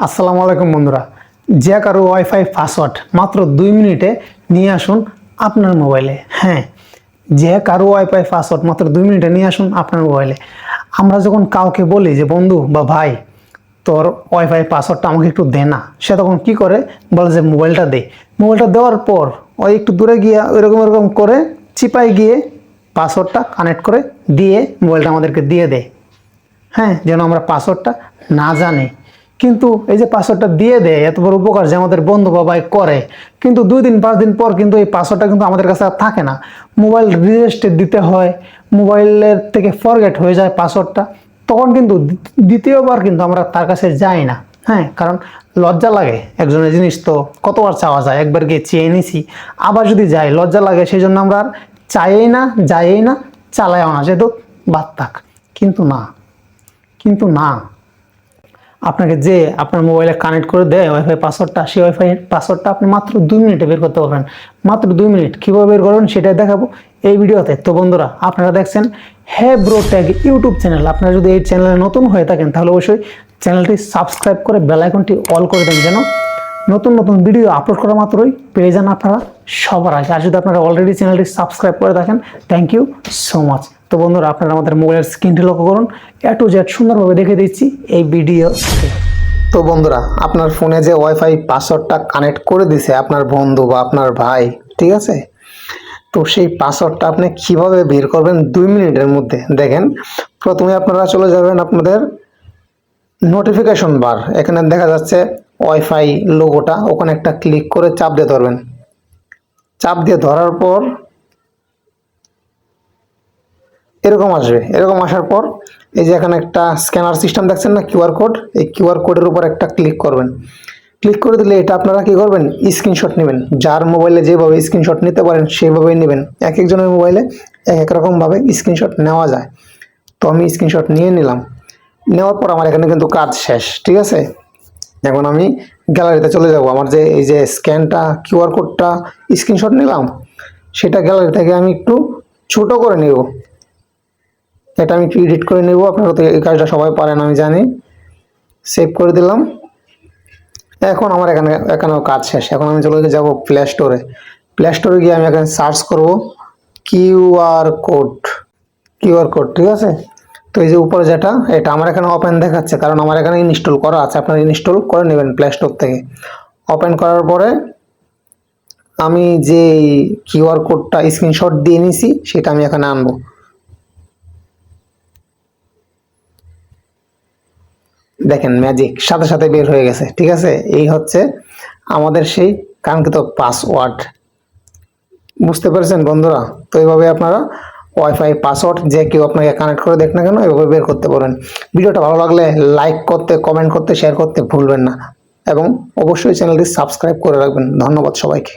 আসসালামু আলাইকুম বন্ধুরা, যে কারো ওয়াইফাই পাসওয়ার্ড মাত্র 2 মিনিটে নিয়ে আসুন আপনার মোবাইলে। হ্যাঁ, যে কারো ওয়াইফাই পাসওয়ার্ড মাত্র 2 মিনিটে নিয়ে আসুন আপনার মোবাইলে। আমরা যখন কাউকে বলি যে বন্ধু বা ভাই তোর ওয়াইফাই পাসওয়ার্ডটা আমাকে একটু দে না, সে তখন কি করে, বলে যে মোবাইলটা দে। মোবাইলটা দেওয়ার পর ওই একটু দূরে গিয়ে এরকম করে চিপায় গিয়ে পাসওয়ার্ডটা কানেক্ট করে দিয়ে মোবাইলটা আমাদেরকে দিয়ে দেয়। হ্যাঁ, যেন আমরা পাসওয়ার্ডটা না জানি। কিন্তু এই যে পাসওয়ার্ডটা দিয়ে দেয়, এত বড় উপকার যে আমাদের বন্ধু বা ভাই করে, কিন্তু 2 দিন 5 দিন পর কিন্তু এই পাসওয়ার্ডটা কিন্তু আমাদের কাছে আর থাকে না। মোবাইল রিস্টার্ট দিতে হয়, মোবাইলের থেকে ফরগেট হয়ে যায় পাসওয়ার্ডটা, তখন কিন্তু দ্বিতীয়বার কিন্তু আমরা তার কাছে যাই না। হ্যাঁ, কারণ লজ্জা লাগে, একজনের জিনিস তো কতবার চাওয়া যায়, একবার গিয়ে চেয়ে নিছি, আবার যদি যাই লজ্জা লাগে, সেই জন্য আমরা আর চাইই না, যাইই না, চালাইও না, যেহেতু বাদ থাক। কিন্তু না, আপনাকে যে আপনার মোবাইলে কানেক্ট করে দেয় ওয়াইফাই পাসওয়ার্ডটা, সেই ওয়াইফাই পাসওয়ার্ডটা আপনি মাত্র 2 মিনিটে বের করতে পারবেন। মাত্র 2 মিনিট কীভাবে বের করবেন সেটাই দেখাবো এই ভিডিওতে। তো বন্ধুরা, আপনারা দেখছেন হ্যাঁ ব্রো টেক ইউটিউব চ্যানেল। আপনারা যদি এই চ্যানেলে নতুন হয়ে থাকেন তাহলে অবশ্যই চ্যানেলটি সাবস্ক্রাইব করে বেল আইকনটি অল করে দেন, যেন নতুন নতুন ভিডিও আপলোড করা মাত্রই পেয়ে যান আপনারা সবার আগে। আর যদি আপনারা অলরেডি চ্যানেলটি সাবস্ক্রাইব করে থাকেন, থ্যাংক ইউ সো মাচ। তো বন্ধুরা, আপনারা আমাদের মোবাইলের স্ক্রিনটি লক্ষ্য করুন, A to Z সুন্দরভাবে দেখে দিচ্ছি এই ভিডিওতে। তো বন্ধুরা, আপনার ফোনে যে ওয়াইফাই পাসওয়ার্ডটা কানেক্ট করে দিছে আপনার বন্ধু বা আপনার ভাই, ঠিক আছে, তো সেই পাসওয়ার্ডটা আপনি কিভাবে বের করবেন 2 মিনিটের মধ্যে দেখেন। প্রথমে আপনারা চলে যাবেন আপনাদের নোটিফিকেশন বার, এখানে দেখা যাচ্ছে ওয়াইফাই লোগোটা, ওখানে একটা ক্লিক করে চাপ দিয়ে ধরবেন। চাপ দিয়ে ধরার পর এরকম আসবে। এরকম আসার পর এই যে এখানে একটা স্ক্যানার সিস্টেম দেখছেন না, কিউআর কোড, এই কিউআর কোডের উপর একটা ক্লিক করবেন। ক্লিক করে দিলে এটা আপনারা কি করবেন, স্ক্রিনশট নেবেন। যার মোবাইলে যেভাবে স্ক্রিনশট নিতে পারেন সেইভাবেই নেবেন। এক একজনের মোবাইলে এক এক রকমভাবে স্ক্রিনশট নেওয়া যায়। তো আমি স্ক্রিনশট নিয়ে নিলাম। নেওয়ার পর আমার এখানে কিন্তু কাজ শেষ, ঠিক আছে। এখন আমি গ্যালারিতে চলে যাব। আমার যে এই যে স্ক্যানটা কিউআর কোডটা স্ক্রিনশট নিলাম, সেটা গ্যালারি থেকে আমি একটু ছোট করে নেব। এটা আমি একটু এডিট করে নেব, আপনারা তো এই কাজটা সবাই পারেন আমি জানি। সেভ করে দিলাম। এখন আমার এখানেও কাজ শেষ। এখন আমি চলে যাব প্লে স্টোরে। প্লে স্টোরে গিয়ে আমি এখানে সার্চ করব কিউআর কোড, ঠিক আছে। তো এই যে উপরে যেটা, এটা আমার এখানে ওপেন দেখাচ্ছে, কারণ আমার এখানে ইনস্টল করা আছে। আপনারা ইনস্টল করে নেবেন প্লে স্টোর থেকে। ওপেন করার পরে আমি যে কিউআর কোডটা স্ক্রিনশট দিয়ে নিছি সেটা আমি এখানে আনবো। দেখেন ম্যাজিক, সাথে সাথে বের হয়ে গেছে, ঠিক আছে। এই হচ্ছে আমাদের সেই কাঙ্ক্ষিত পাসওয়ার্ড। বুঝতে পেরেছেন বন্ধুরা? তো এইভাবে আপনারা ওয়াইফাই পাসওয়ার্ড যে কেউ আপনাকে কানেক্ট করে দেখ না কেন, এভাবে বের করতে পারেন। ভিডিওটা ভালো লাগলে লাইক করতে, কমেন্ট করতে, শেয়ার করতে ভুলবেন না, এবং অবশ্যই চ্যানেলটি সাবস্ক্রাইব করে রাখবেন। ধন্যবাদ সবাইকে।